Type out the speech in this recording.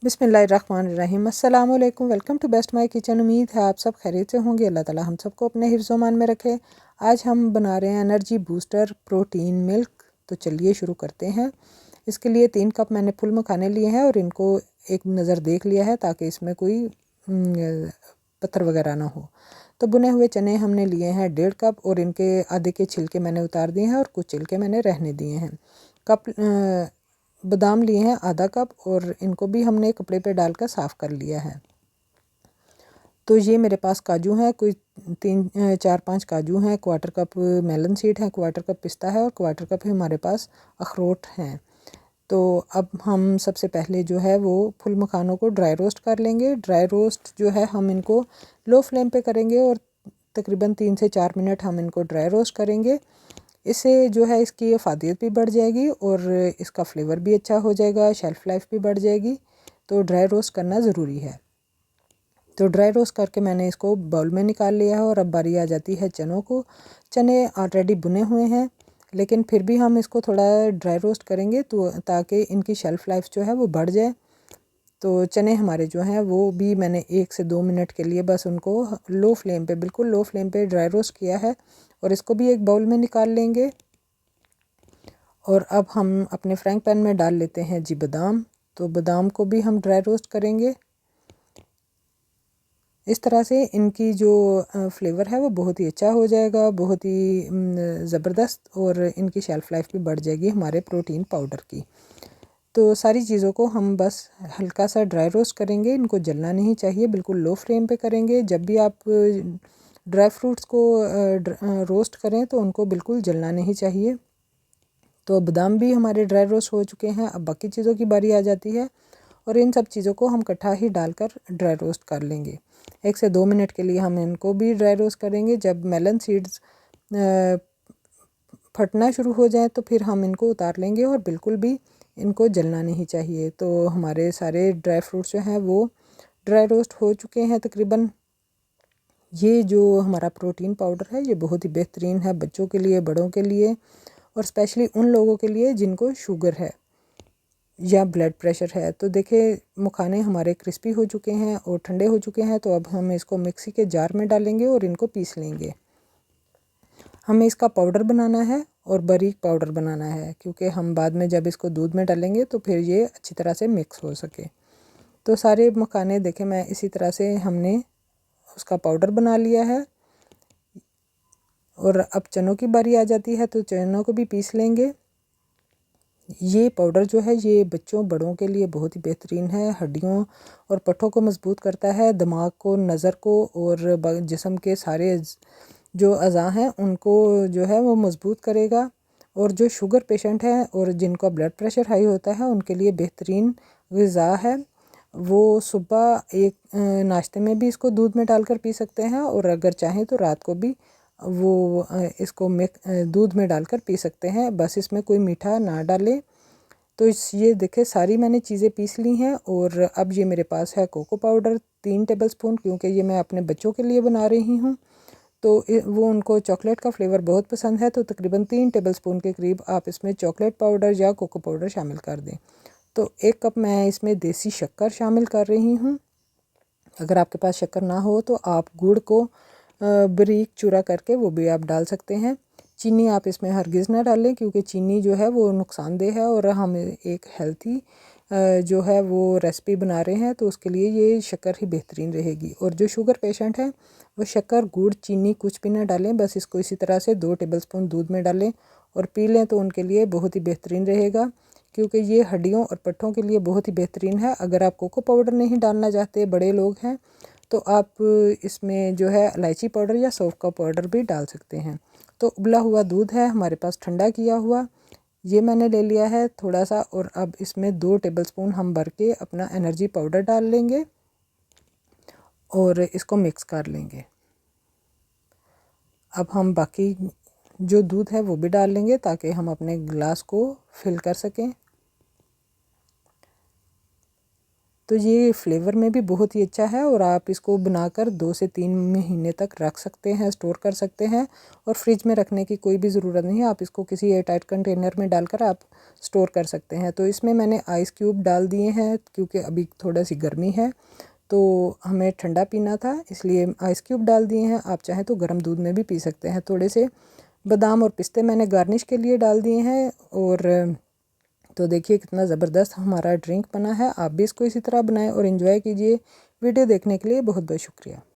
बिस्मिल्लाहिर्रहमानिर्रहीम। अस्सलाम वालेकुम। Welcome to best my kitchen. उम्मीद है आप सब खैरियत से होंगे। अल्लाह ताला हम सबको अपने हिफ्ज़-ओ-मान में रखे। आज हम बना रहे हैं एनर्जी बूस्टर प्रोटीन मिल्क। तो चलिए शुरू करते हैं। इसके लिए 3 कप मैंने फुल मखाने लिए हैं और इनको एक नज़र देख लिया है ताकि इसमें कोई पत्थर वगैरह ना हो। तो बुने हुए चने हमने लिए हैं 1.5 कप और इनके आधे के छिलके मैंने उतार दिए हैं और कुछ छिलके मैंने रहने दिए हैं। बादाम लिए हैं आधा कप और इनको भी हमने कपड़े पे डालकर साफ़ कर लिया है। तो ये मेरे पास काजू हैं, कोई 4-5 काजू हैं, 1/4 कप मेलन सीड है, 1/4 कप पिस्ता है और 1/4 कप हमारे पास अखरोट हैं। तो अब हम सबसे पहले जो है वो फुल मखानों को ड्राई रोस्ट कर लेंगे। ड्राई रोस्ट जो है हम इनको लो फ्लेम पे करेंगे और तकरीबन 3 से 4 मिनट हम इनको ड्राई रोस्ट करेंगे। इससे जो है इसकी अफादियत भी बढ़ जाएगी और इसका फ्लेवर भी अच्छा हो जाएगा, शेल्फ़ लाइफ भी बढ़ जाएगी। तो ड्राई रोस्ट करना ज़रूरी है। तो ड्राई रोस्ट करके मैंने इसको बाउल में निकाल लिया है और अब बारी आ जाती है चनों को। चने ऑलरेडी बुने हुए हैं लेकिन फिर भी हम इसको थोड़ा ड्राई रोस्ट करेंगे तो ताकि इनकी शेल्फ़ लाइफ जो है वो बढ़ जाए। तो चने हमारे जो हैं वो भी मैंने 1 से 2 मिनट के लिए बस उनको लो फ्लेम पे, बिल्कुल लो फ्लेम पे ड्राई रोस्ट किया है और इसको भी एक बाउल में निकाल लेंगे। और अब हम अपने फ्राइंग पैन में डाल लेते हैं जी बादाम। तो बादाम को भी हम ड्राई रोस्ट करेंगे। इस तरह से इनकी जो फ्लेवर है वो बहुत ही अच्छा हो जाएगा, बहुत ही ज़बरदस्त, और इनकी शेल्फ़ लाइफ भी बढ़ जाएगी हमारे प्रोटीन पाउडर की। तो सारी चीज़ों को हम बस हल्का सा ड्राई रोस्ट करेंगे, इनको जलना नहीं चाहिए, बिल्कुल लो फ्लेम पे करेंगे। जब भी आप ड्राई फ्रूट्स को रोस्ट करें तो उनको बिल्कुल जलना नहीं चाहिए। तो बादाम भी हमारे ड्राई रोस्ट हो चुके हैं, अब बाकी चीज़ों की बारी आ जाती है और इन सब चीज़ों को हम इकट्ठा ही डालकर ड्राई रोस्ट कर लेंगे। 1 से 2 मिनट के लिए हम इनको भी ड्राई रोस्ट करेंगे। जब मेलन सीड्स फटना शुरू हो जाए तो फिर हम इनको उतार लेंगे और बिल्कुल भी इनको जलना नहीं चाहिए। तो हमारे सारे ड्राई फ्रूट्स जो हैं वो ड्राई रोस्ट हो चुके हैं तकरीबन। ये जो हमारा प्रोटीन पाउडर है ये बहुत ही बेहतरीन है बच्चों के लिए, बड़ों के लिए और स्पेशली उन लोगों के लिए जिनको शुगर है या ब्लड प्रेशर है। तो देखिए मखाने हमारे क्रिस्पी हो चुके हैं और ठंडे हो चुके हैं। तो अब हम इसको मिक्सी के जार में डालेंगे और इनको पीस लेंगे। हमें इसका पाउडर बनाना है और बारीक पाउडर बनाना है क्योंकि हम बाद में जब इसको दूध में डालेंगे तो फिर ये अच्छी तरह से मिक्स हो सके। तो सारे मखाने देखें मैं इसी तरह से हमने उसका पाउडर बना लिया है। और अब चनों की बारी आ जाती है तो चनों को भी पीस लेंगे। ये पाउडर जो है ये बच्चों बड़ों के लिए बहुत ही बेहतरीन है। हड्डियों और पट्ठों को मजबूत करता है, दिमाग को, नज़र को और जिस्म के सारे जो अज़ा हैं उनको जो है वो मजबूत करेगा। और जो शुगर पेशेंट हैं और जिनका ब्लड प्रेशर हाई होता है उनके लिए बेहतरीन ग़िज़ा है। वो सुबह एक नाश्ते में भी इसको दूध में डालकर पी सकते हैं और अगर चाहें तो रात को भी वो इसको दूध में डालकर पी सकते हैं। बस इसमें कोई मीठा ना डालें। तो ये देखें सारी मैंने चीज़ें पीस ली हैं और अब ये मेरे पास है कोको पाउडर 3 टेबलस्पून, क्योंकि ये मैं अपने बच्चों के लिए बना रही हूँ। तो वो उनको चॉकलेट का फ्लेवर बहुत पसंद है। तो तकरीबन 3 टेबलस्पून के करीब आप इसमें चॉकलेट पाउडर या कोको पाउडर शामिल कर दें। तो 1 कप मैं इसमें देसी शक्कर शामिल कर रही हूँ। अगर आपके पास शक्कर ना हो तो आप गुड़ को बारीक चूरा करके वो भी आप डाल सकते हैं। चीनी आप इसमें हरगिज़ ना डालें क्योंकि चीनी जो है वो नुकसानदेह है और हम एक हेल्थी जो है वो रेसिपी बना रहे हैं तो उसके लिए ये शक्कर ही बेहतरीन रहेगी। और जो शुगर पेशेंट हैं वो शक्कर, गुड़, चीनी कुछ भी ना डालें, बस इसको इसी तरह से 2 टेबलस्पून दूध में डालें और पी लें तो उनके लिए बहुत ही बेहतरीन रहेगा क्योंकि ये हड्डियों और पट्ठों के लिए बहुत ही बेहतरीन है। अगर आप कोको पाउडर नहीं डालना चाहते, बड़े लोग हैं, तो आप इसमें जो है इलायची पाउडर या सौंफ का पाउडर भी डाल सकते हैं। तो उबला हुआ दूध है हमारे पास ठंडा किया हुआ, ये मैंने ले लिया है थोड़ा सा और अब इसमें 2 टेबलस्पून हम भर के अपना एनर्जी पाउडर डाल लेंगे और इसको मिक्स कर लेंगे। अब हम बाकी जो दूध है वो भी डाल लेंगे ताकि हम अपने गिलास को फिल कर सकें। तो ये फ्लेवर में भी बहुत ही अच्छा है और आप इसको बनाकर 2 से 3 महीने तक रख सकते हैं, स्टोर कर सकते हैं और फ्रिज में रखने की कोई भी ज़रूरत नहीं है। आप इसको किसी एयरटाइट कंटेनर में डालकर आप स्टोर कर सकते हैं। तो इसमें मैंने आइस क्यूब डाल दिए हैं क्योंकि अभी थोड़ा सी गर्मी है तो हमें ठंडा पीना था, इसलिए आइस क्यूब डाल दिए हैं। आप चाहें तो गर्म दूध में भी पी सकते हैं। थोड़े से बादाम और पिस्ते मैंने गार्निश के लिए डाल दिए हैं। और तो देखिए कितना ज़बरदस्त हमारा ड्रिंक बना है। आप भी इसको इसी तरह बनाएं और एंजॉय कीजिए। वीडियो देखने के लिए बहुत बहुत शुक्रिया।